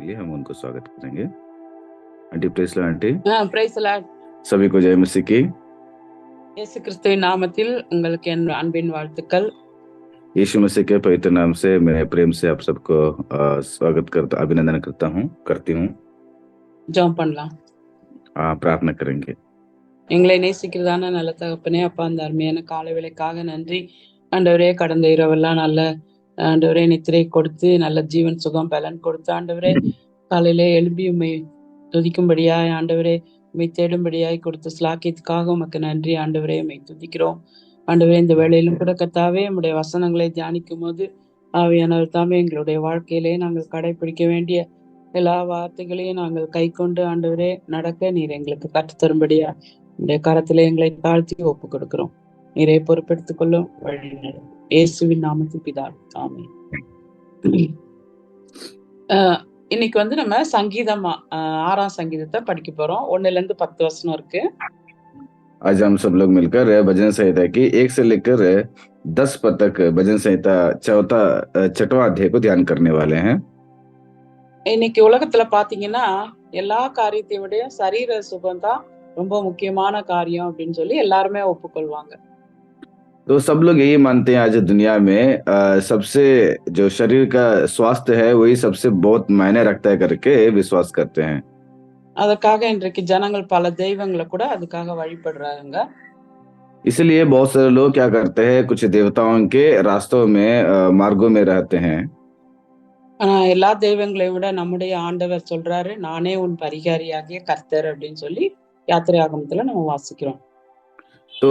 लिए हम उनको स्वागत करेंगे। Aunty press aunty, praise Lord. सभी को जय मसीह की। இயேசு கிறிஸ்துவின் நாமத்தில் உங்களுக்கு என் அன்பின் வாழ்த்துக்கள். यीशु मसीह के पवित्र नाम से मैं प्रेम से आप सबको स्वागत करता, अभिनंदन करती हूँ। ஜெபம் பண்ணலாம். प्रार्थना करेंगे। எங்களை நேசிக்கிறதான நல்ல தகப்பனே, அப்பா அந்த அருமையான காலை வேளைக்காக நன்றி ஆண்டவரே. கடந்த இரவெல்லாம் நல்ல ஆண்டவரே நித்திரை கொடுத்து நல்ல ஜீவன் சுகம் பலன் கொடுத்து ஆண்டவரே காலையிலே எழுப்பி உண்மை துதிக்கும்படியாய் ஆண்டவரே உண்மை தேடும்படியாய் கொடுத்த ஸ்லாக்கியத்துக்காக உமக்கு நன்றி ஆண்டவரே. உண்மை துதிக்கிறோம் ஆண்டவரே. இந்த வேளையிலும் கூட கர்த்தாவே உம்முடைய வசனங்களை தியானிக்கும் போது ஆவியானவர் தாமே எங்களுடைய வாழ்க்கையிலே நாங்கள் கடைபிடிக்க வேண்டிய எல்லா வார்த்தைகளையும் நாங்கள் கை கொண்டு ஆண்டவரே நடக்க நீர் எங்களுக்கு கற்றுத்தரும்படியா உடைய கரத்திலே எங்களை தாழ்த்தி ஒப்பு கொடுக்கிறோம். நீரை பொறுப்பெடுத்துக் கொள்ளும் வழி இயேசுவின் நாமத்தில் பிதா, ஆமென். இன்னைக்கு வந்து நம்ம சங்கீதம் 6ஆம் சங்கீதத்தை படிக்க போறோம். 1-10 வசனம் இருக்கு. आज हम सब लोग मिलकर भजन संहिता की 1 से लेकर 10 पद तक भजन संहिता छठवां अध्याय को ध्यान करने वाले हैं। இன்னைக்கு உலகத்துல பாத்தீங்கன்னா எல்லா காரியத்தை விட சரீர சுகம் தான் ரொம்ப முக்கியமான காரியம் அப்படின்னு சொல்லி எல்லாருமே ஒப்புக்கொள்வாங்க. तो सब लोग यही मानते हैं आज दुनिया में सबसे जो शरीर का स्वास्थ्य है वही सबसे बहुत मायने रखता है करके विश्वास करते हैं। அதற்காக இன்றைக்கு ஜனங்கள் பல தெய்வங்களை கூட அதுக்காக வழிபடுறாங்க. इसलिए बहुत सारे लोग क्या करते हैं, कुछ देवताओं के रास्तों में मार्गों में रहते हैं। எல்லா தெய்வங்களை விட நம்முடைய ஆண்டவர் சொல்றாரு, நானே உன் பரிகாரியாகிய கர்த்தர் அப்படின்னு சொல்லி யாத்திரையாகமத்துல நம்ம வாசிக்கிறோம். तो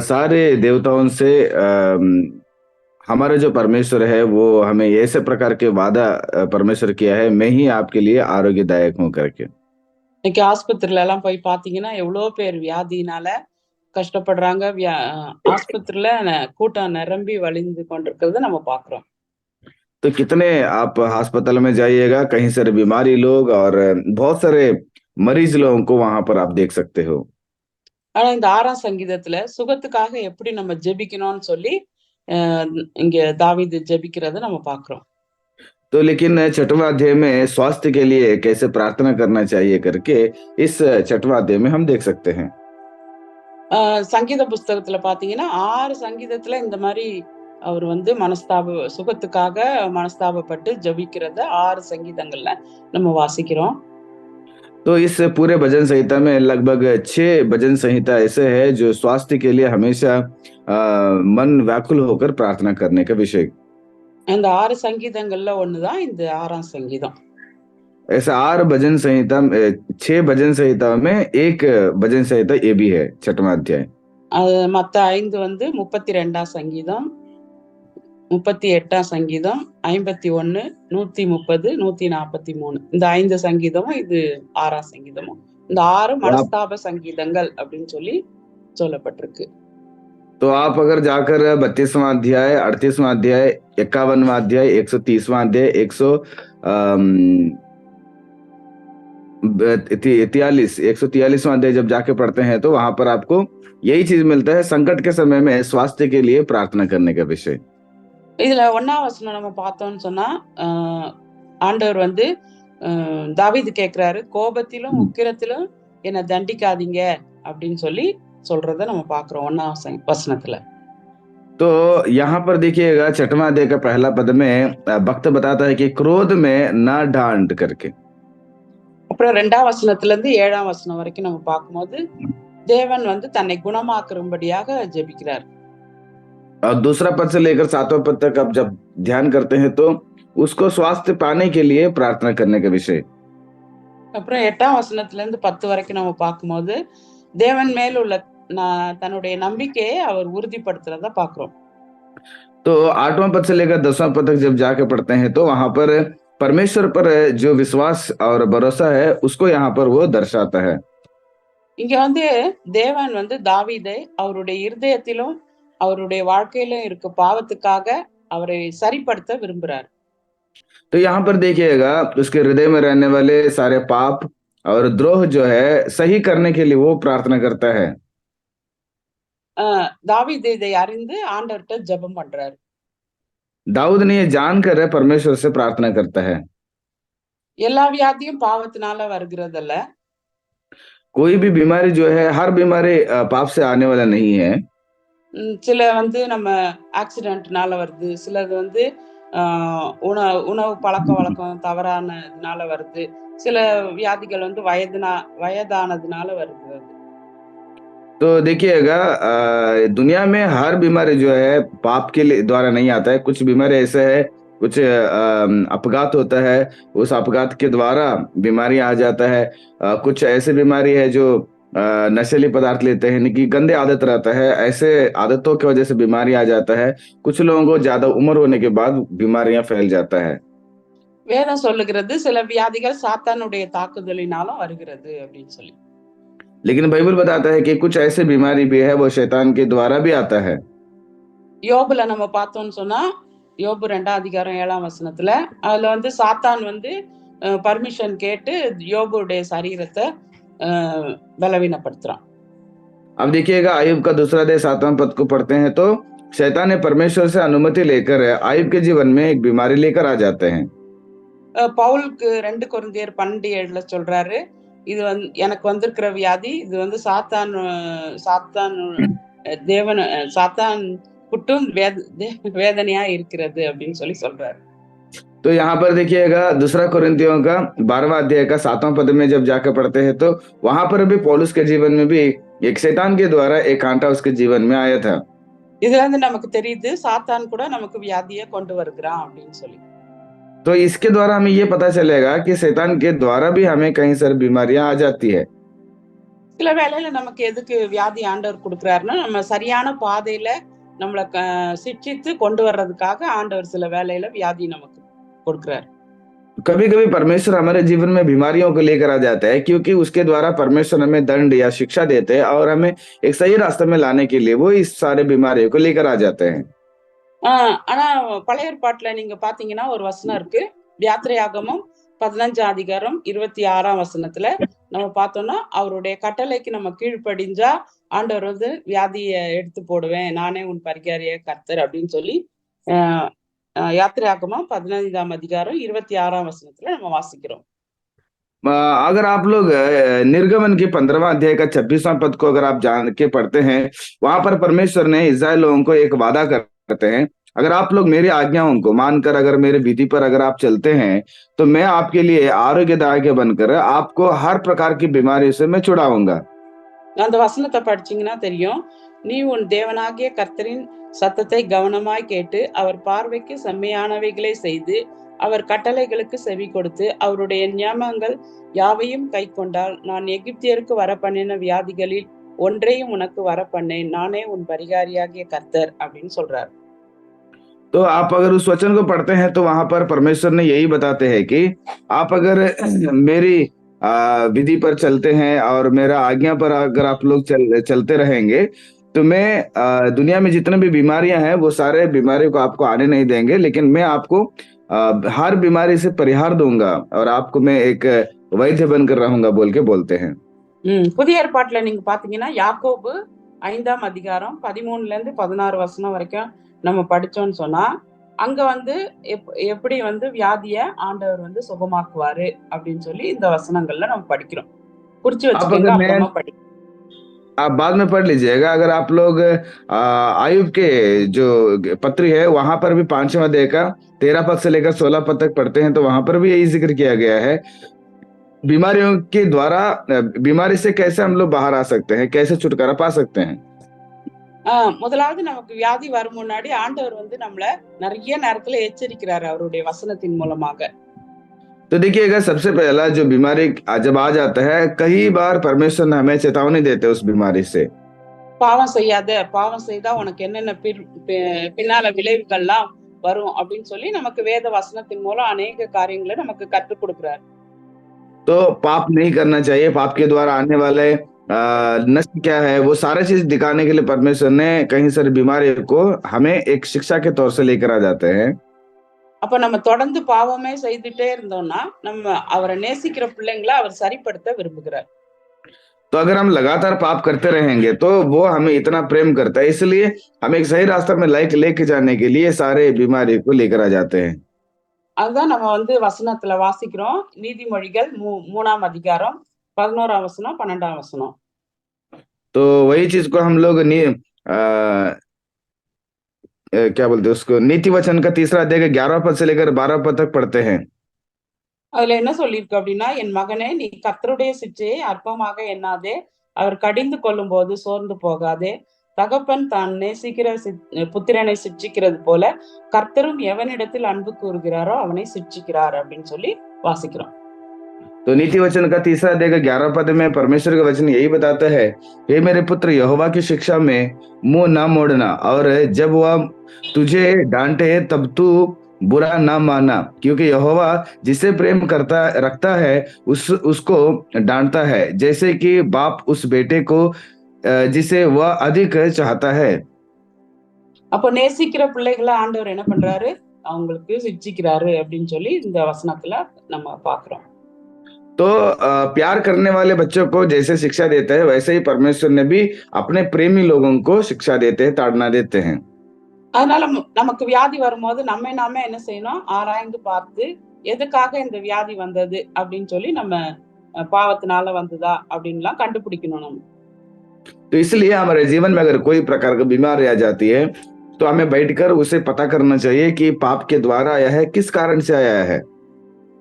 सारे देवताओं से हमारा जो परमेश्वर है वो हमें ऐसे प्रकार के वादा परमेश्वर किया है, मैं ही आपके लिए आरोग्यदायक हूँ करके। இன்னைக்கு ஆஸ்பத்திரியில எல்லாம் போய் பாத்தீங்கன்னா எவ்வளவு பேர் வியாதினால கஷ்டப்படுறாங்க. ஆஸ்பத்திரியில கூட்டம் நிரம்பி வழிந்து கொண்டிருக்கிறத நம்ம பாக்குறோம். तो कितने आप अस्पताल में जाइएगा, कहीं सारे बीमारी लोग और बहुत सारे मरीज लोगों को वहां पर आप देख सकते हो। ஆனா இந்த 6ஆம் சங்கீதத்துல சுகத்துக்காக எப்படி நம்ம ஜெபிக்கணும்னு சொல்லி இங்க தாவீது ஜெபிக்கிறத நம்ம பாக்குறோம். तो लेकिन छठवां अध्याय में स्वास्थ्य के लिए कैसे प्रार्थना करना चाहिए करके इस छठवां अध्याय में हम देख सकते हैं। சங்கீத புஸ்தகத்துல பாத்தீங்கன்னா 6 சங்கீதத்துல இந்த மாதிரி அவர் வந்து சுகத்துக்காக மனஸ்தாபப்பட்டு ஜபிக்கிறத 6 சங்கீதங்கள்ல நம்ம வாசிக்கிறோம். तो इस पूरे भजन संहिता में लगभग 6 भजन संहिता ऐसे है जो स्वास्थ्य के लिए हमेशा मन व्याकुल होकर प्रार्थना करने का विषय। இந்த 6 சங்கீதங்கள்ல ஒண்ணுதான் இந்த 6ஆம் சங்கீதம். ऐसा 6 भजन संहिता 6 भजन संहिता में एक भजन संहिता ये भी है, 6वां अध्याय। மத்த 5 வந்து 32ஆம் சங்கீதம், 38ஆம் சங்கீதம், 51, 130, 143 இந்த 5 சங்கீதமும் இது 6ஆம் சங்கீதமும். இந்த 6 மனஸ்தாப சங்கீதங்கள் அப்படின்னு சொல்லி சொல்லப்பட்டிருக்கு. तो आप अगर जाकर 32वां अध्याय, 38वां अध्याय, 51वां अध्याय, 130वां अध्याय, 143वां अध्याय जब जाके पढ़ते हैं तो वहां पर आपको यही चीज मिलता है, संकट के समय में स्वास्थ्य के लिए प्रार्थना करने का विषय। இதுல 1ஆம் வசனம் நம்ம பார்த்தோம்னு சொன்னா ஆண்டவர் வந்து தாவீது கேக்குறாரு, கோபத்திலும் உக்கிரத்திலும் என்ன தண்டிக்காதீங்க அப்படின்னு சொல்லி சொல்றத நம்ம பாக்குறோம் 1ஆம் வசனத்துல. तो यहाँ पर देखिएगा 6वां अध्याय का पहला पद में भक्त बताता है कि क्रोध में न डांट करके। அப்புறம் 2ஆம் வசனத்துல இருந்து 7ஆம் வசனம் வரைக்கும் நம்ம பார்க்கும்போது தேவன் வந்து தன்னை குணமாக்கும்படியாக ஜெபிக்கிறார். और दूसरा पद से लेकर 7वां पद तक आप जब ध्यान करते हैं तो उसको स्वास्थ्य पाने के लिए प्रार्थना करने का विषय। அப்புறம் 8ஆம் வசனத்துல இருந்து 10 வரைக்கும் நம்ம பார்க்கும்போது தேவன் மேல் உள்ள தன்னுடைய நம்பிக்கையை அவர் உறுதிப்படுத்துறத பாக்குறோம். तो 8वां पद से लेकर 10वां पद तक जब जाके पढ़ते हैं तो वहां पर परमेश्वर पर जो विश्वास और भरोसा है उसको यहाँ पर वो दर्शाता है। இங்க வந்து தேவன் வந்து தாவீதை அவருடைய இருதயத்திலும் அவருடைய வாழ்க்கையிலும் இருக்க பாவத்துக்காக அவரை சரிப்படுத்த விரும்புறார். तो यहाँ पर देखिएगा उसके हृदय में रहने वाले सारे पाप और द्रोह जो है सही करने के लिए वो प्रार्थना करता है। தாவீது இதை அறிந்து ஆண்டவர்கிட்ட ஜெபம் பண்றாரு. दाऊद ने ये जानकर परमेश्वर से प्रार्थना करता है। எல்லா வியாதியும் பாவத்தினால வருகிறதல்ல. कोई भी बीमारी जो है, हर बीमारी पाप से आने वाला नहीं है। சில வந்து நம்ம ஆக்சிடென்ட்னால வருது. சிலது வந்து ஆ உணவு பழக்கவழக்கம் தவறானதுனால வருது. சில வியாதிகள் வந்து வயதானதுனால வருகிறது. तो देखिएगा दुनिया में हर बीमारी जो है पाप के लिए द्वारा नहीं आता है। कुछ बीमारी ऐसे है, कुछ अपघात होता है, उस अपघात के द्वारा बीमारी आ जाता है। कुछ ऐसी बीमारी है जो नशीली पदार्थ लेते हैं, यानी कि गंदे आदत रहता है, ऐसे आदतों की वजह से बीमारी आ जाता है। कुछ लोगों को ज़्यादा उम्र होने के बाद बीमारियाँ फैल जाता है। வேதம் சொல்லுகிறது, சில வியாதிகள் சாத்தானுடைய தாக்குதலினாலும் வருகிறது அப்படின்னு சொல்லி. लेकिन बाइबल बताता है कि कुछ ऐसी बीमारी भी है, वो शैतान के द्वारा भी आता है। யோபுல நம்ம பார்த்தோம்னு சொன்னா, யோபு 2ஆம் அதிகாரம் 7ஆம் வசனத்துல, அதுல வந்து சாத்தான் வந்து பர்மிஷன் கேட்டு யோபுடைய சரீரத்த பலவீனப்படுத்துறான். अब देखिएगा आयुब का दूसरा अध्याय 7वां पद को पढ़ते हैं तो शैतान ने परमेश्वर से अनुमति लेकर आयुब के जीवन में एक बीमारी लेकर आ जाते हैं। பவுலுக்கு 2 கொரிந்தியர் 12:7ல சொல்றாரு, இது எனக்கு வந்திருக்கிற வியாதி, இது வந்து சாத்தான் தேவன் சாத்தான் குட்டும் வேதனையா இருக்கிறது அப்படின்னு சொல்லி சொல்றாரு. तो यहाँ पर देखिएगा दूसरा कोरिन्थियों का 12वां अध्याय का 7वां पद में जब जाकर पढ़ते हैं तो वहां पर भी पौलुस के जीवन में भी एक शैतान के द्वारा एक कांटा उसके जीवन में आया था। இதுல இருந்து நமக்கு தெரியுது சாத்தான் கூட நமக்கு வியாதியை கொண்டு வருகிறான் அப்படின்னு சொல்லி. तो इसके द्वारा हमें ये पता चलेगा कि शैतान के द्वारा भी हमें कहीं सारी बीमारियां आ जाती है। சில வேளையில நமக்கு எதுக்கு வியாதி ஆண்டவர் கொடுக்கிறாருன்னா, நம்ம சரியான பாதையில நம்மள சிட்சித்து கொண்டு வர்றதுக்காக ஆண்டவர் சில வேளையில வியாதி நமக்கு கொடுக்கிறார். कभी कभी परमेश्वर हमारे जीवन में बीमारियों को लेकर आ जाता है क्योंकि उसके द्वारा परमेश्वर हमें दंड या शिक्षा देते हैं और हमें एक सही रास्ते में लाने के लिए वो इस सारे बीमारियों को लेकर आ जाते हैं। ஆனா பழைய ஏற்பாட்டுல நீங்க பாத்தீங்கன்னா ஒரு வசனம் இருக்கு. யாத்திரையாகமம் 15ஆம் அதிகாரம் 26ஆம் வசனத்துல நம்ம பார்த்தோம்னா, அவருடைய கட்டளைக்கு நம்ம கீழ்ப்படிஞ்சா ஆண்டவர் வந்து வியாதியை எடுத்து போடுவேன், நானே உன் பரிகாரிய கர்த்தர் அப்படின்னு சொல்லி யாத்திரையாகமம் 15ஆம் அதிகாரம் 26ஆம் வசனத்துல நம்ம வாசிக்கிறோம். अगर आप लोग निर्गमन के 15वां अध्याय का 26वां पद को अगर आप जान के पढ़ते हैं, वहां पर परमेश्वर ने इस्राएल लोगों को एक वादा करते हैं, अगर आप लोग मेरी आज्ञाओं को मानकर अगर मेरे विधि पर अगर आप चलते हैं तो मैं आपके लिए आरोग्यदायक बनकर आपको हर प्रकार की बीमारी से मैं छुड़ाऊंगा। அந்த வசனத்தை படிச்சீங்கன்னா தெரியும். நீ உன் தேவனாகிய கர்த்தரின் சத்தத்தை கவனமாய் கேட்டு அவர் பார்வைக்கு செம்மையானவைகளை செய்து அவர் கட்டளைகளுக்கு செவி கொடுத்து அவருடைய நியமங்கள் யாவையும் கை கொண்டால் நான் எகிப்தியருக்கு வர பண்ணின வியாதிகளில் ஒன்றையும் உனக்கு வர பண்ணேன், நானே உன் பரிகாரியாகிய கர்த்தர் அப்படின்னு சொல்றாரு. तो आप अगर उस वचन को पढ़ते हैं तो वहां पर परमेश्वर ने यही बताते हैं कि आप अगर मेरी विधि पर चलते हैं और मेरा आज्ञा पर अगर आप लोग चलते रहेंगे तो मैं दुनिया में जितने भी बीमारियां हैं वो सारे बीमारियों को आपको आने नहीं देंगे, लेकिन मैं आपको हर बीमारी से परिहार दूंगा और आपको मैं एक वैद्य बनकर रहूंगा बोल के बोलते हैं। புதிய ஏற்பாட்டுல நீங்க பாத்தீங்கன்னா யாக்கோபு 5ஆம் அதிகாரம் 13ல இருந்து 16 வசனம் வரைக்கும் நம்ம படிச்சோம்னு சொன்னா, அங்க வந்து எப்படி வந்து வியாதிய ஆண்டவர் வந்து சுகமாக்குவாரு அப்படின்னு சொல்லி இந்த வசனங்கள்ல நம்ம படிக்கிறோம். குறிச்சு வச்சுக்கோங்க, அப்புறமா படி. आप बाद में पढ़ लीजिएगा। अगर आप लोग आयुब के जो पत्री है वहां पर भी 5वां अध्याय का 13 पद से लेकर 16 पद तक पढ़ते हैं तो वहां पर भी यही जिक्र किया गया है, बीमारियों के द्वारा बीमारी से कैसे हम लोग बाहर आ सकते हैं, कैसे छुटकारा पा सकते हैं। முதலாவது நமக்கு வியாதி வரும் முன்னாடி ஆண்டவர் வந்து நம்மள நிறைய நேரத்துல எச்சரிக்கிறாரு அவருடைய வசனத்தின் மூலமாக. तो देखिएगा सबसे पहला जो बीमारी जब आ जाता है, कई बार परमेश्वर ने हमें चेतावनी देते उस बीमारी से। பாவம் செய்யாத, பாவம் செய்தா உனக்கு என்னென்ன பின்னால விளைவுகள்லாம் வரும் அப்படின்னு சொல்லி நமக்கு வேத வசனத்தின் மூலம் अनेक காரியங்களை நமக்கு கற்றுக் கொடுக்கிறார். तो पाप नहीं करना चाहिए, पाप के द्वारा आने वाले नष्ट क्या है वो सारे चीज दिखाने के लिए परमेश्वर ने कहीं सारी बीमारी को हमें एक शिक्षा के तौर से लेकर आ जाते हैं। அப்ப நம்ம தொடர்ந்து பாவமே செய்துட்டே இருந்தோம்னா நம்ம அவரை நேசிக்கிற பிள்ளைங்களை அவர் சரிப்படுத்த விரும்புகிறார். तो अगर हम लगातार पाप करते रहेंगे तो वो हमें इतना प्रेम करता है, इसलिए हम एक सही रास्ता में लेके जाने के लिए सारे बीमारी को लेकर आ जाते हैं। அதுதான் நம்ம வந்து வசனத்துல வாசிக்கிறோம். நீதிமொழிகள் 3ஆம் அதிகாரம் 11ஆம் வசனம், 12ஆம் வசனம். तो वही चीज को हम लोग क्या बोलते हैं उसको, नीति वचन का तीसरा अध्याय के 11 पद से लेकर 12 पद तक पढ़ते हैं। அதுல என்ன சொல்லியிருக்கு அப்படின்னா, என் மகனே நீ கர்த்தருடைய சிட்சையை அற்பமாக எண்ணாதே. அவர் கடிந்து கொள்ளும்போது சோர்ந்து போகாதே. தகப்பன் தான் நேசிக்கிற புத்திரனை சிட்சிக்கிறது போல கர்த்தரும் எவனிடத்தில் அன்பு கூறுகிறாரோ அவனை சிட்சிக்கிறார் அப்படின்னு சொல்லி வாசிக்கிறோம். तो नीति वचन का तीसरा अध्याय का 11 पद में परमेश्वर का वचन यही बताता है, हे मेरे पुत्र, यहोवा की शिक्षा में मुंह ना मोड़ना, और जब वह तुझे डांटे तब तू बुरा ना मानना, क्योंकि यहोवा जिसे प्रेम करता रखता है उसको डांटता है, जैसे कि बाप उस बेटे को जिसे वह अधिक चाहता है। அப்போ நேசிக்கிற பிள்ளைகளை ஆண்டவர் என்ன பண்றாரு, அவங்களுக்கு சிட்சிக்கிறாரு அப்படின்னு சொல்லி இந்த வசனத்துல நம்ம பாக்குறோம். तो प्यार करने वाले बच्चों को जैसे शिक्षा देता है, वैसे ही परमेश्वर ने भी अपने प्रेमी लोगों को शिक्षा देते हैं, ताड़ना देते हैं। அதனால நமக்கு வியாதி வரும்போது நம்ம நாம என்ன செய்யணும், ஆராய்ந்து பார்த்து எதுக்காக இந்த வியாதி வந்தது அப்படின்னு சொல்லி நம்ம பாவத்தினால வந்ததா அப்படின்லாம் கண்டுபிடிக்கணும் நம்ம. तो इसलिए हमारे जीवन में अगर कोई प्रकार की बीमारी आ जाती है, तो हमें बैठकर उसे पता करना चाहिए कि पाप के द्वारा आया है, किस कारण से आया है।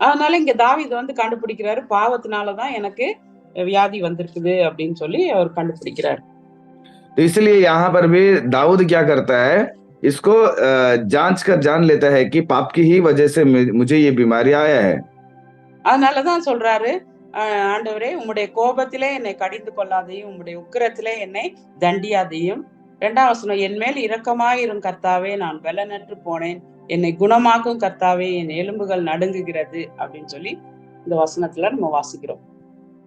அதனால இங்க தாவீது வந்து கண்டுபிடிக்கிறாரு, பாவத்தினாலதான் எனக்கு வியாதி வந்திருக்குது அப்படின்னு சொல்லி அவர் கண்டுபிடிக்கிறார். तो इसलिए यहाँ पर भी दाऊद क्या करता है, इसको जांच कर जान लेता है कि पाप की ही वजह से मुझे ये बीमारी आया है। அதனாலதான் சொல்றாரு, ஆண்டவரே உம்முடைய கோபத்திலே என்னை கடிந்து கொள்ளாதையும், உம்முடைய உக்கிரத்திலே என்னை தண்டியாதையும். 2ஆம் வசனம், என் மேல் இரக்கமாயிரும் கர்த்தாவே, நான் பலனற்று போனேன், என்னை குணமாக்கும் கர்த்தாவே, என் எலும்புகள் நடுங்குகிறது அப்படின்னு சொல்லி இந்த வசனத்துல நம்ம வாசிக்கிறோம்.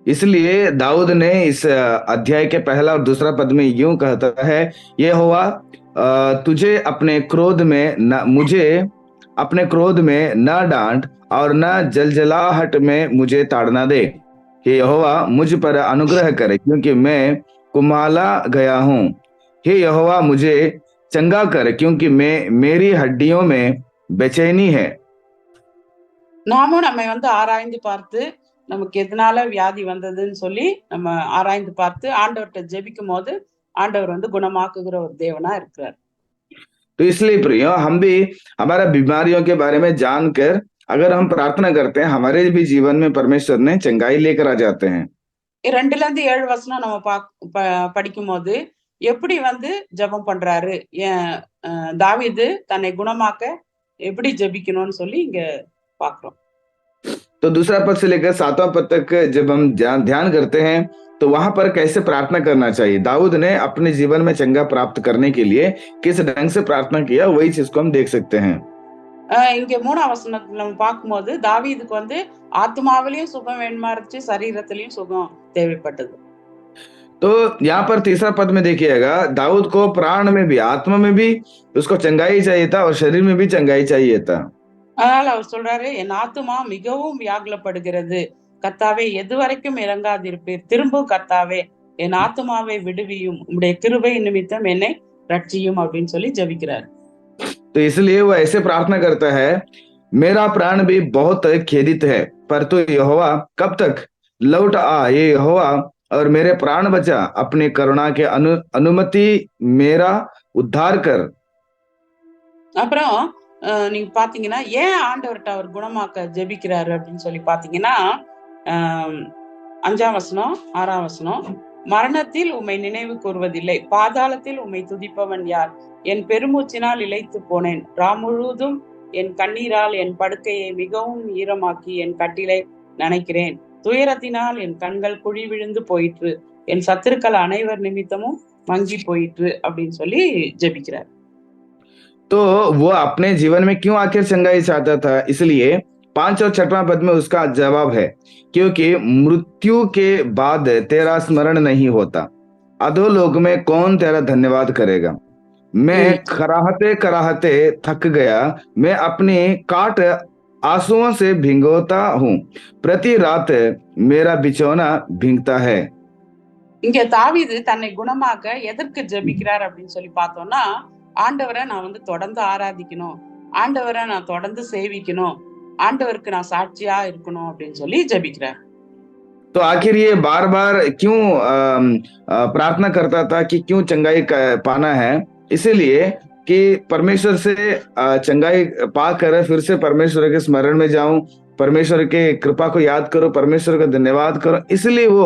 इसलिए दाऊद ने इस अध्याय के पहला और दूसरा पद में यूं कहता है, ये हुआ तुझे अपने क्रोध में मुझे अपने क्रोध में न डांट और न जलजलाहट में मुझे ताड़ना दे। हे यहोवा मुझ पर अनुग्रह करे, क्योंकि मैं कुम्हाला गया हूँ। हे यहोवा मुझे चंगा कर, क्योंकि मेरी हड्डियों में बेचैनी है। நாமும் நம்ம வந்து ஆராய்ந்து பார்த்து நமக்கு எதனால வியாதி வந்ததுன்னு சொல்லி நம்ம ஆராய்ந்து பார்த்து ஆண்டவர்கிட்ட ஜெபிக்கும் போது ஆண்டவர் வந்து குணமாக்குகிற ஒரு தேவனா இருக்கிறார். तो इसलिए प्रियो, हम भी हमारा बीमारियों के बारे में जानकर अगर हम प्रार्थना करते हैं, हमारे भी जीवन में परमेश्वर ने चंगाई लेकर आ जाते हैं। 2-7 வசனம் நம்ம படிக்கும் போது எப்படி வந்து ஜெபம் பண்றாரு, தாவீது தன்னை குணமாக்க எப்படி ஜெபிக்கணும்னு சொல்லி இங்க பாக்குறோம். तो दूसरा पद से लेकर 7वां पद तक जब हम ध्यान करते हैं, तो वहां पर कैसे प्रार्थना करना चाहिए, दाऊद ने अपने जीवन में चंगा प्राप्त करने के लिए किस ढंग से प्रार्थना किया, वही चीज को हम देख सकते हैं। இங்க 3ஆம் வசனத்துல நம்ம பார்க்கும்போது தாவீதுக்கு வந்து ஆத்மாவிலையும் சுகம் வேணுமா இருந்துச்சு, சரீரத்திலையும் சுகம் தேவைப்பட்டது. तो यहाँ पर तीसरा पद में देखिएगा, दाऊद को प्राण में भी, आत्मा में भी उसको चंगाई चाहिए था और शरीर में भी चंगाई चाहिए था। அதனால அவர் சொல்றாரு, என் ஆத்துமா மிகவும் வியாகுலப்படுகிறது, கர்த்தாவே எது வரைக்கும் இறங்காதிருப்பீர், திரும்பும் கர்த்தாவே என் ஆத்துமாவை விடுவியும், உம்முடைய கிருபை நிமித்தம் என்னை ரட்சியும் அப்படின்னு சொல்லி ஜெபிக்கிறார். तो इसलिए वो ऐसे प्रार्थना करता है, मेरा प्राण भी बहुत खेदित है, पर तू यहोवा कब तक लौट आ, ये यहोवा और मेरे प्राण बचा, अपनी करुणा के अनुमति मेरा उद्धार कर। அப்புறம் நீங்க பாத்தீங்கன்னா ஏன் ஆண்டவர்கிட்ட அவர் குணமாக்க ஜெபிக்கிறாரு அப்படின்னு சொல்லி பாத்தீங்கன்னா, 5ஆம் வசனம் 6ஆம் வசனம், மரணத்தில் உம்மை நினைவு கூறுவதில்லை, பாதாளத்தில் உம்மை துதிப்பவன் யார், என் பெருமூச்சினால் இளைத்து போனேன், முழுவதும் என் கண்ணீரால் என் படுக்கையை மிகவும் ஈரமாக்கி என் கட்டிலை நனைக்கிறேன், துயரத்தினால் என் கண்கள் குழி விழுந்து போயிற்று, என் சத்துருக்கள் அனைவர் நிமித்தமும் மங்கி போயிற்று அப்படின்னு சொல்லி ஜெபிக்கிறார். तो वो अपने जीवन में क्यों आखिर चंगाई चाहता था, इसलिए 5 और 6वां पद में उसका जवाब है, क्योंकि मृत्यु के बाद तेरा स्मरण नहीं होता, अधोलोक में कौन तेरा धन्यवाद करेगा। मैं कराहते कराहते थक गया, मैं अपनी काट आंसुओं से भिगोता हूँ, प्रति रात मेरा बिछौना भींगता है। இங்க தாவீது தன்னை குணமாக்க எதற்கு ஜெபிக்கிறார் அப்படின்னு சொல்லி பார்த்தோம்னா, ஆண்டவரை நான் வந்து தொடர்ந்து ஆராதிக்கணும், ஆண்டவரை நான் தொடர்ந்து சேவிக்கணும், ஆண்டவருக்கு நான் சாட்சியா இருக்கணும் அப்படின்னு சொல்லி ஜெபிக்கிறார். तो आखिर ये बार बार क्यों प्रार्थना करता था कि क्यों चंगाई पाना है, इसीलिए कि परमेश्वर से चंगाई पाकर फिर से परमेश्वर के स्मरण में जाऊं, परमेश्वर के कृपा को याद करो, परमेश्वर का धन्यवाद करो, इसलिए वो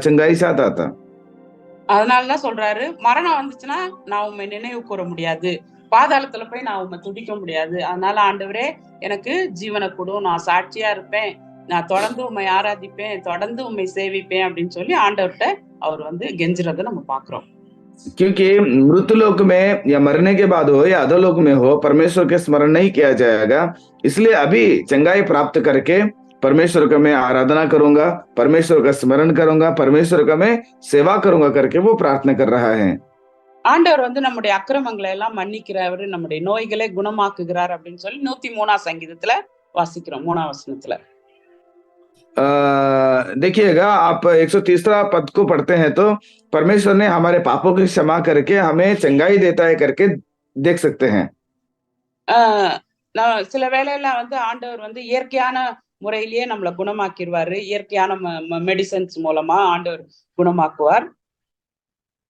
चंगाई चाहता था। அதனாலதான் சொல்றாரு, மரணம் வந்துச்சுன்னா நான் உம்மை நினைவு கூற முடியாது, பாதாளத்துல போய் நான் உம்மை துதிக்க முடியாது. அதனால ஆண்டவரே எனக்கு ஜீவனை கொடும், நான் சாட்சியா இருப்பேன், நான் தொடர்ந்து உம்மை ஆராதிப்பேன், தொடர்ந்து உம்மை சேவிப்பேன் அப்படின்னு சொல்லி ஆண்டவர்கிட்ட அவர் வந்து கெஞ்சுறதை நம்ம பாக்குறோம். क्योंकि मृतलोक में या मरने के बाद हो या अधोलोक में हो, परमेश्वर के स्मरण नहीं किया जाएगा, इसलिए अभी चंगाई प्राप्त करके परमेश्वर का मैं आराधना करूंगा, परमेश्वर का स्मरण करूंगा, परमेश्वर का मैं सेवा करूंगा करके वो प्रार्थना कर रहा है। ஆண்டவர் வந்து நம்முடைய அக்கிரமங்களை எல்லாம் மன்னிக்கிறவர், நம்முடைய நோய்களை குணமாக்குகிறார் அப்படின்னு சொல்லி 103ஆம் சங்கீதத்துல வாசிக்கிறோம், 3ஆம் வசனத்துல. देखिएगा, आप 130 पद को पढ़ते हैं तो परमेश्वर ने हमारे पापों की क्षमा करके हमें चंगाई देता है करके देख सकते हैं। ஆஹ் நான் சில வேளையில வந்து ஆண்டவர் வந்து இயற்கையான முறையிலேயே நம்மளை குணமாக்கிடுவாரு, இயற்கையான மெடிசன்ஸ் மூலமா ஆண்டவர் குணமாக்குவார்.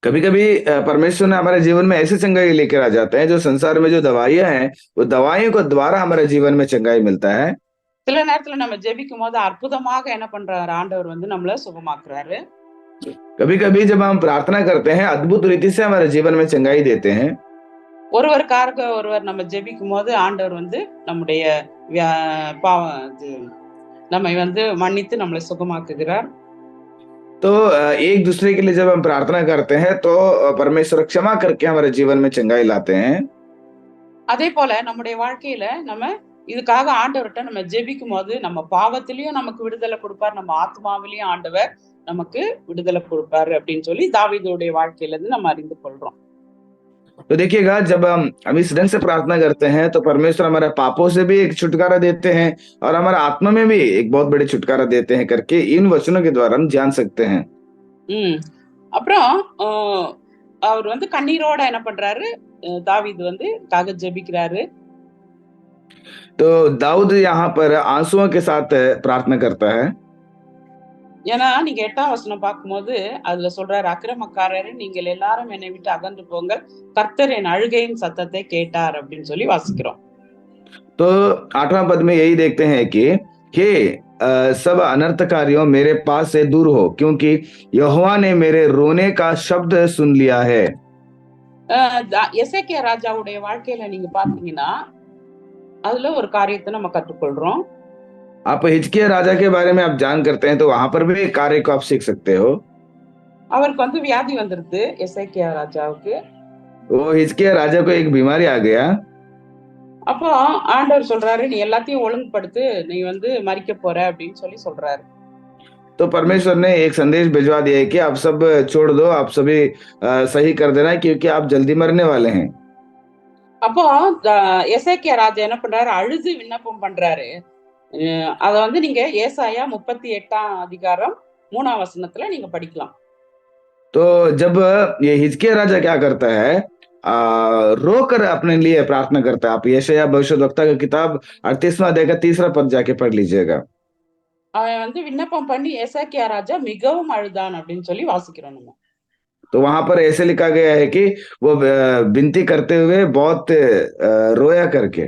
कभी कभी परमेश्वर ने हमारे जीवन में ऐसी चंगाई लेकर आ जाते हैं, जो संसार में जो दवाइयां हैं, वो दवाइयों को द्वारा हमारे जीवन में चंगाई मिलता है। சில நேரத்துல நம்ம ஜெபிக்கும் போது அற்புதமாக என்ன பண்றாரு, ஆண்டவர் வந்து நம்மள சுகமாக்குறாரு. कभी कभी जब हम प्रार्थना करते हैं, अद्भुत रीति से हमारे जीवन में चंगाई देते हैं। ஒருவருக்காக ஒருவர் நம்ம ஜெபிக்கும் போது ஆண்டவர் வந்து நம்முடைய நம்மை வந்து மன்னித்து நம்மளை சுகமாக்குகிறார். तो एक दूसरे के लिए जब हम प्रार्थना करते हैं तो परमेश्वर क्षमा करके हमारे जीवन में चंगाई लाते हैं। அதே போல நம்முடைய வாழ்க்கையில நம்ம இதுக்காக ஆண்டவர்கிட்ட நம்ம ஜெபிக்கும் போது நம்ம பாவத்திலயும் நமக்கு விடுதலை கொடுப்பார், நம்ம ஆத்மாவிலையும் ஆண்டவர் நமக்கு விடுதலை கொடுப்பாரு அப்படின்னு சொல்லி தாவீதுடைய வாழ்க்கையில இருந்து நம்ம அறிந்து கொள்றோம். तो देखिएगा, जब हम इस ढंग से प्रार्थना करते हैं तो परमेश्वर हमारे पापों से भी एक छुटकारा देते हैं और हमारे आत्मा में भी एक बहुत बड़ी छुटकारा देते हैं करके इन वचनों के द्वारा हम जान सकते हैं। அப்புறம் அவர் வந்து கண்ணீரோட என்ன பண்றாரு, தாவீது வந்து காக ஜெபிக்கிறாரு. तो दाऊद यहाँ पर आंसुओं के साथ प्रार्थना करता है। ஏன்னா நீங்க 8ஆம் வசனம் பார்க்கும்போது அதுல சொல்றாரு, அக்கிரமக்காரரு நீங்கள் எல்லாரும் என்னை விட்டு அகன்று போங்கள், கர்த்தர் என் அழுகையின் சத்தத்தை கேட்டார் அப்படின்னு சொல்லி வாசிக்கிறோம். तो 8वां पद में यही देखते हैं कि हे सब अनर्थकारियों मेरे पास से दूर हो, क्योंकि यहोवा ने मेरे रोने का शब्द सुन लिया है। எசேக்கியா ராஜாவுடைய வாழ்க்கையில நீங்க பாத்தீங்கன்னா அதுல ஒரு காரியத்தை நம்ம கற்றுக்கொள்றோம். आप हिजकिय्याह राजा के बारे में आप जान करते हैं तो वहां पर भी एक कार्य को आप सीख सकते हो। அவருக்கு வந்து வியாதி வந்துருது எசேக்கியா ராஜாவுக்கு. वो हिजकिय्याह राजा को एक बीमारी आ गया। அப்போ ஆண்டவர் சொல்றாரு, நீ எல்லாத்தையும் ஒழுங்குபடுத்து, நீ வந்து மரிக்க போற அப்படின்னு சொல்லி சொல்றாரு. तो परमेश्वर ने एक संदेश भिजवा दिया है कि आप सब छोड़ दो, आप सभी सही कर देना, क्योंकि आप जल्दी मरने वाले हैं। அப்போ எசேக்கியா ராஜா என்ன பண்றாரு, அழுது விண்ணப்பம் பண்றாரு. அத வந்து நீங்க ஏசாயா 38ஆம் அதிகாரம் 3ஆம் வசனத்துல நீங்க படிக்கலாம். तो जब ये हिजकिय्याह राजा क्या करता है, रोकर अपने लिए प्रार्थना करता है। आप यशायाह भविष्यद्वक्ता की किताब 38वां अध्याय का 3रा पद जाके पढ़ लीजिएगा। அவன் வந்து விண்ணப்பம் பண்ணி எசேக்கியா ராஜா மிகவும் அழுதான் அப்படின்னு சொல்லி வாசிக்கிறோம் நம்ம. तो वहां पर ऐसे लिखा गया है कि वो विनती करते हुए बहुत रोया करके।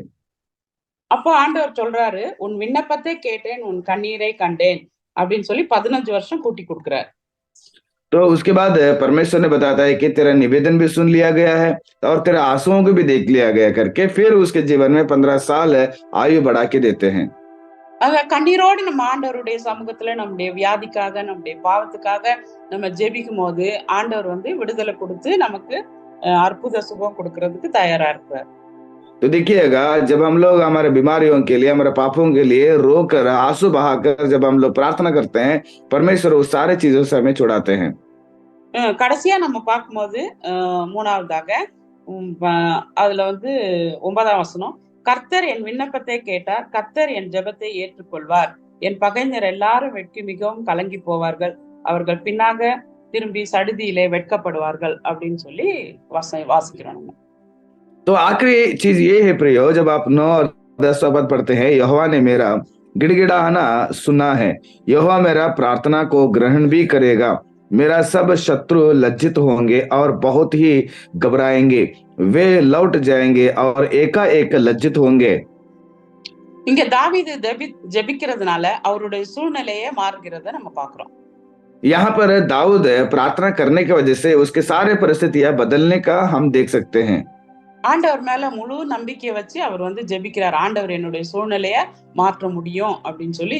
அப்போ ஆண்டவர் சொல்றாரு, உன் விண்ணப்பத்தை கேட்டேன், உன் கண்ணீரை கண்டேன் அப்படின்னு சொல்லி 15 வருஷம் கூட்டி கொடுக்கிறார். तो उसके बाद परमेश्वर ने बताता है कि तेरा निवेदन भी सुन लिया गया है और तेरे आंसुओं को भी देख लिया गया करके फिर उसके जीवन में 15 साल आयु बढ़ा के देते हैं। கண்ணீரோடு நம்ம ஆண்டவருடைய சமூகத்துல நம்முடைய வியாதிக்காக நம்முடைய பாவத்துக்காக நம்ம ஜெபிக்கும் போது ஆண்டவர் வந்து விடுதலை கொடுத்து நமக்கு அற்புத சுகம் கொடுக்கறதுக்கு தயாரா இருப்பார். तो देखिएगा, जब हम लोग हमारे बीमारियों के लिए, हमारे पापों के लिए रोकर आंसू बहाकर जब हम लोग प्रार्थना करते हैं, परमेश्वर उस सारे चीजों से हमें छुड़ाते हैं। கடைசியா நம்ம பார்க்கும்போது 3ஆவதாக அதுல வந்து 9ஆம் வசனம், கர்த்தர் என் விண்ணப்பத்தை கேட்டார், கர்த்தர் என் ஜெபத்தை ஏற்றுக்கொள்வார், என் பகைஞர் எல்லாரும் வெட்கி மிகவும் கலங்கி போவார்கள், அவர்கள் பின்னாக திரும்பி சடுதியிலே வெட்கப்படுவார்கள் அப்படின்னு சொல்லி வாசிக்கிறோம் நம்ம. तो आखिरी चीज ये है प्रियो, जब आप 9 और 10 पद पढ़ते हैं, यहोवा ने मेरा गिड़गिड़ाना सुना है, यहोवा मेरा प्रार्थना को ग्रहण भी करेगा। मेरा सब शत्रु लज्जित होंगे और बहुत ही घबराएंगे, वे लौट जाएंगे और एकाएक लज्जित होंगे। இங்க தாவீது ஜெபிக்கிறதுனால அவருடைய சூழ்நிலையே மாறுகிறத நம்ம பாக்குறோம். यहाँ पर दाऊद प्रार्थना करने की वजह से उसके सारे परिस्थितियां बदलने का हम देख सकते हैं। ஆண்டவர் மேல முழு நம்பிக்கையை வச்சு அவர் வந்து ஜெபிக்கிறார். ஆண்டவர் என்னுடைய சூழ்நிலைய மாற்ற முடியும் அப்படின்னு சொல்லி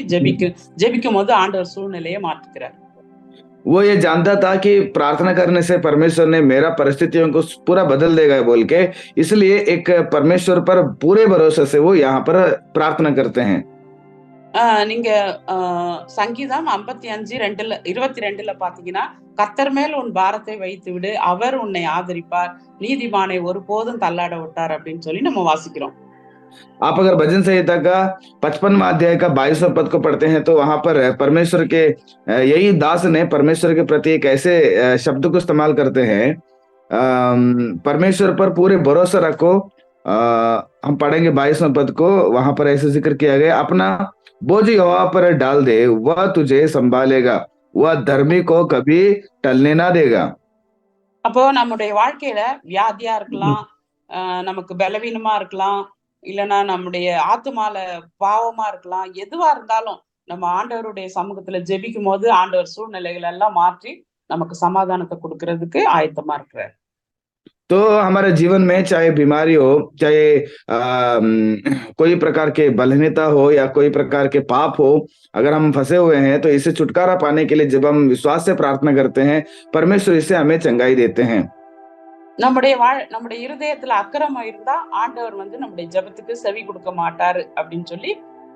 ஜெபிக்கும் போது ஆண்டவர் சூழ்நிலையை மாற்றுகிறார். वो ये जानता था कि प्रार्थना करने से परमेश्वर ने मेरा परिस्थितियों को पूरा बदल देगा बोल के, इसलिए एक परमेश्वर पर पूरे भरोसे से वो यहाँ पर प्रार्थना करते हैं। நீங்க சங்கீதம் 55:22 பாத்தீங்கன்னா, கர்த்தர் மேல் உன் பாரத்தை வைத்து விடு, அவர் உன்னை ஆதரிப்பார், நீதிமானை ஒருபோதும் தள்ளாட விட்டார் அப்படின்னு சொல்லி நம்ம வாசிக்கிறோம். आप अगर भजन संहिता का 55वां अध्याय का 22वां पद को पढ़ते हैं तो वहां पर परमेश्वर के यही दास ने परमेश्वर के प्रति एक ऐसे शब्द को इस्तेमाल करते हैं, परमेश्वर पर पूरे भरोसा रखो। हम पढ़ेंगे 22वां पद को, वहां पर ऐसे जिक्र किया गया, अपना बोझ यहोवा पर डाल दे, वह तुझे संभालेगा, वह धर्मी को कभी टलने ना देगा। அப்போ நம்முடைய வாழ்க்கையில வியாதியா இருக்கலாம், நமக்கு பலவீனமா இருக்கலாம், இல்லைன்னா நம்முடைய ஆத்துமால பாவமா இருக்கலாம், எதுவா இருந்தாலும் நம்ம ஆண்டவருடைய சமூகத்துல ஜெபிக்கும் போது ஆண்டவர் சூழ்நிலைகள் எல்லாம் மாற்றி நமக்கு சமாதானத்தை கொடுக்கறதுக்கு ஆயத்தமா இருக்கிறார். तो हमारे जीवन में चाहे बीमारी हो, चाहे कोई प्रकार के बलहीनता हो या कोई प्रकार के पाप हो, अगर हम फंसे हुए हैं तो इससे छुटकारा पाने के लिए जब हम विश्वास से प्रार्थना करते हैं, परमेश्वर इससे हमें चंगाई देते हैं। நம்முடைய இருதயத்துல அக்கிரமம் இருந்தா ஆண்டவர் வந்து நம்முடைய ஜெபத்துக்கு செவி கொடுக்க மாட்டாரு அப்படின்னு சொல்லி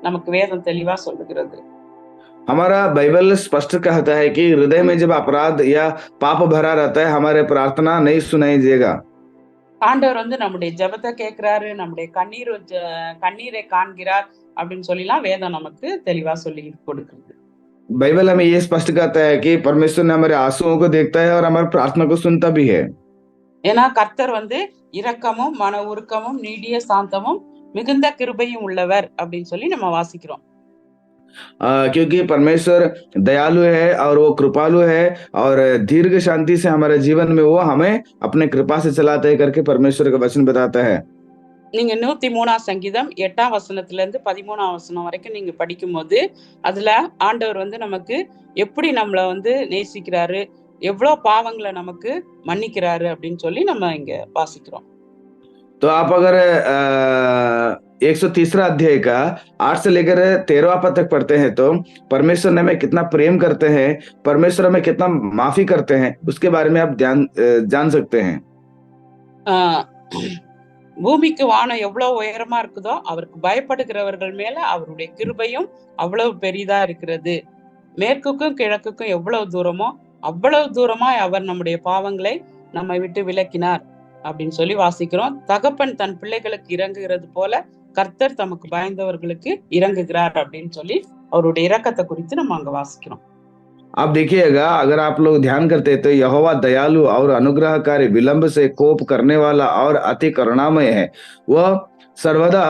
நமக்கு வேதம் தெளிவா சொல்லுகிறது. हमारा बाइबल स्पष्ट कहता है कि हृदय में जब अपराध या पाप भरा रहता है, हमारे प्रार्थना नहीं सुनाई देगा। ஆண்டவர் வந்து நம்முடைய ஜெபத்தை கேட்கிறாரு, நம்முடைய கண்ணீரை காண்கிறார் அப்படின்னு சொல்லிலாம் வேதம் நமக்கு தெளிவா சொல்லி கொடுக்குறது. बाइबल हमें ये स्पष्ट कहता है कि परमेश्वर ने हमारे आंसुओं को देखता है और हमारी प्रार्थना को सुनता भी है। ஏன்னா கர்த்தர் வந்து இரக்கமும் மன உருக்கமும் நீடிய சாந்தமும் மிகுந்த கிருபையும் உள்ளவர் அப்படின்னு சொல்லி நம்ம வாசிக்கிறோம். क्योंकि परमेश्वर दयालु है और वो कृपालु है और दीर्घ शांति से हमारे जीवन में वो हमें अपने कृपा से चलाते है करके परमेश्वर का वचन बताता है। நீங்க 103ஆம் சங்கீதம் 8ஆம் வசனத்துல இருந்து 13ஆம் வசனம் வரைக்கும் நீங்க படிக்கும் போது அதுல ஆண்டவர் வந்து நமக்கு எப்படி நம்மள வந்து நேசிக்கிறாரு, எவ்வளவு பாவங்களை நமக்கு மன்னிக்கிறாரு அப்படின்னு சொல்லி நம்ம இங்க வாசிக்கிறோம். तो आप अगर 130 अध्याय का 8 से लेकर 13वां पद तक पढ़ते हैं तो परमेश्वर ने हमें कितना प्रेम करते हैं, परमेश्वर हमें कितना माफी करते हैं, उसके बारे में आप जान सकते हैं। பூமிக்கு வானம் எவ்வளவு உயரமா இருக்குதோ அவருக்கு பயப்படுகிறவர்கள் மேல அவருடைய கிருபையும் அவ்வளவு பெரிதா இருக்கிறது. மேற்குக்கும் கிழக்குக்கும் எவ்வளவு தூரமோ அவ்வளவு தூரமாய் அவர் நம்முடைய பாவங்களை நம்மை விட்டு விலக்கினார் அப்படின்னு சொல்லி வாசிக்கிறோம். தகப்பன் தன் பிள்ளைகளுக்கு இறங்குகிறது போல கர்த்தர் தமக்கு பயந்தவர்களுக்கு இறங்குகிறார் அப்படின்னு சொல்லி அவருடைய இரக்கத்தை குறித்து நம்ம அங்க வாசிக்கிறோம். आप देखिएगा, अगर आप लोग ध्यान करते तो यहोवा दयालु और अनुग्रहकारी, विलंब से कोप करने वाला और अति करुणामय है। वह सर्वदा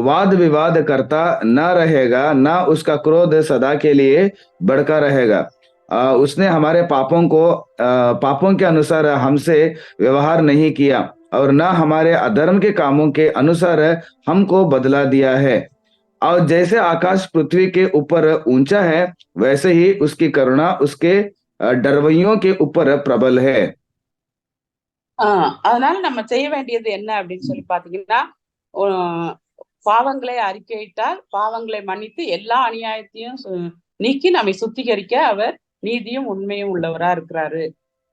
वाद विवाद करता न रहेगा, न उसका क्रोध सदा के लिए बढ़ता रहेगा। उसने हमारे पापों के अनुसार हमसे व्यवहार नहीं किया और न हमारे अधर्म के कामों के अनुसार हमको बदला दिया है। और जैसे आकाश पृथ्वी के ऊपर ऊंचा है, वैसे ही उसकी करुणा उसके डरवैयों के ऊपर प्रबल है। அதனால நம்ம செய்ய வேண்டியது என்ன அப்படின்னு சொல்லி பாத்தீங்கன்னா, பாவங்களை அறிக்கையிட்டால் பாவங்களை மன்னித்து எல்லா அநியாயத்தையும் நீக்கி நம்மை சுத்திகரிக்க அவர் நீதியும் உண்மையும் உள்ளவரா இருக்கிறாரு.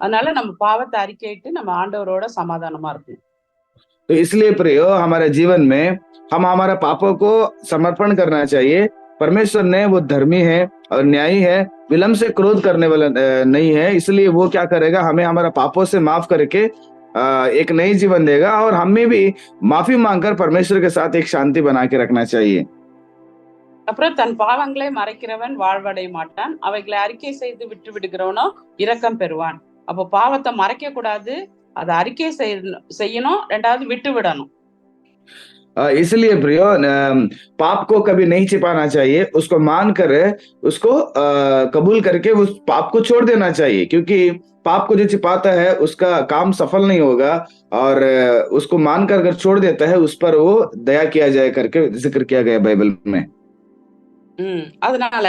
அதனால நம்ம பாவத்தை அறிக்கையிட்டு நம்ம ஆண்டவரோட சமாதானமா இருக்கணும். तो इसलिए प्रियो, हमारे जीवन में हम हमारे पापों को समर्पण करना चाहिए। परमेश्वर ने वो धर्मी है और न्यायी है, विलंब से क्रोध करने वाला नहीं है, इसलिए वो क्या करेगा, हमें हमारा पापों से माफ करके एक नई जीवन देगा और हमें भी माफी मांगकर परमेश्वर के साथ एक शांति बना के रखना चाहिए। அப்புறம் தன் பாவங்களை மறைக்கிறவன் வாழ்வடைய மாட்டான், அவைகளை அறிக்கை செய்து விட்டு விடுகிறவனோ இரக்கம் பெறுவான். அப்போ பாவத்தை மறைக்க கூடாது, அதை அறிக்கை செய்யணும், ரெண்டாவது விட்டு விடணும். इसलिए प्रियो पाप को कभी नहीं छिपाना चाहिए, उसको मानकर उसको कबूल करके उस पाप को छोड़ देना चाहिए, क्योंकि पाप को जो छिपाता है उसका काम सफल नहीं होगा। और उसको मानकर अगर छोड़ देता है उस पर वो दया किया जाए करके जिक्र किया गया बाइबल में। அதனால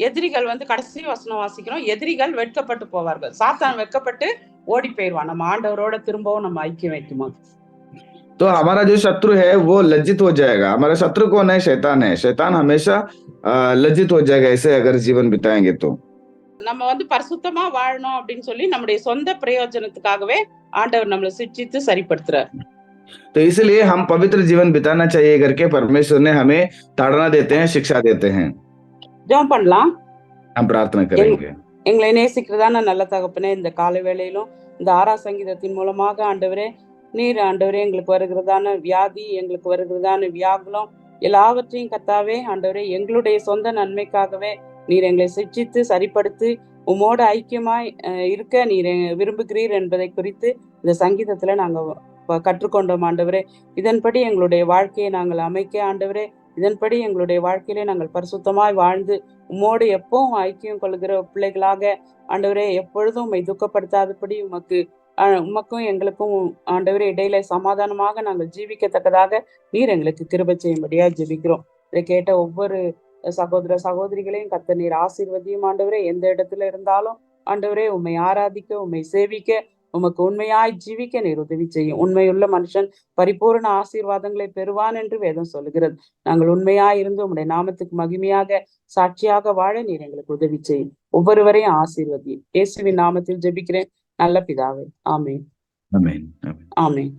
எதிரிகள் வந்து கடைசி வசனம் வாசிக்கிறோம், எதிரிகள் வெட்கப்பட்டு போவார்கள். சாத்தான் வெட்கப்பட்டு ஓடி போயிடுவான் நம்ம ஆண்டவரோட திரும்பவும் நம்ம ஐக்கியம் வைக்கும்போது. तो हमारा जो शत्रु है वो लज्जित हो जाएगा। हमारा शत्रु कौन है? शैतान है। शैतान हमेशा लज्जित हो जाएगा ऐसे अगर जीवन बिताएंगे तो। நம்ம வந்து பரிசுத்தமா வாழணும் அப்படின்னு சொல்லி நம்முடைய சொந்த பிரயோஜனத்துக்காகவே ஆண்டவர் நம்மளை சிட்சித்து சரிப்படுத்துறார். तो इसलिए हम पवित्र जीवन बिताना चाहिए करके परमेश्वर ने हमें ताड़ना देते हैं, शिक्षा देते हैं। ஜெபம் பண்ணலாம். हम प्रार्थना करेंगे। எங்களை நேசிக்கிறதான நல்ல தகப்பனே, இந்த காலை வேளையிலும் இந்த 6ஆம் சங்கீதத்தின் மூலமாக ஆண்டவரே, நீர் ஆண்டவரே எங்களுக்கு வருகிறதான வியாதி, எங்களுக்கு வருகிறதான வியாகுலம் எல்லாவற்றையும் கர்த்தாவே ஆண்டவரே எங்களுடைய சொந்த நன்மைக்காகவே நீர் எங்களை சிட்சித்து சரிப்படுத்தி உம்மோடு ஐக்கியமாய் இருக்க நீர் விரும்புகிறீர் என்பதை குறித்து இந்த சங்கீதத்துல நாங்க கற்றுக்கொண்டோம் ஆண்டவரே. இதன்படி எங்களுடைய வாழ்க்கையை நாங்கள் அமைக்க ஆண்டவரே, இதன்படி எங்களுடைய வாழ்க்கையிலே நாங்கள் பரிசுத்தமாய் வாழ்ந்து உம்மோடு எப்பவும் ஐக்கியம் கொள்கிற பிள்ளைகளாக ஆண்டவரே, எப்பொழுதும் உம்மை துக்கப்படுத்தாதபடி உமக்கும் எங்களுக்கும் ஆண்டவரே இடையில சமாதானமாக நாங்கள் ஜீவிக்கத்தக்கதாக நீர் எங்களுக்கு கிருபை செய்யும்படியா ஜெபிக்கிறோம். இதை கேட்ட ஒவ்வொரு சகோதர சகோதரிகளையும் கர்த்தர் நீர் ஆசீர்வதியும் ஆண்டவரே. எந்த இடத்துல இருந்தாலும் ஆண்டவரே உம்மை ஆராதிக்க, உம்மை சேவிக்க, உமக்கு உண்மையாய் ஜீவிக்க நீர் உதவி செய்யும். உண்மையுள்ள மனுஷன் பரிபூர்ண ஆசீர்வாதங்களை பெறுவான் என்று வேதம் சொல்லுகிறது. நாங்கள் உண்மையாய் இருந்து உம்முடைய நாமத்துக்கு மகிமையாக சாட்சியாக வாழ நீர் எங்களுக்கு உதவி செய்யும். ஒவ்வொருவரையும் ஆசீர்வதியும். இயேசுவின் நாமத்தில் ஜெபிக்கிறேன் நல்ல பிதாவே. ஆமென். ஆமென். ஆமென்.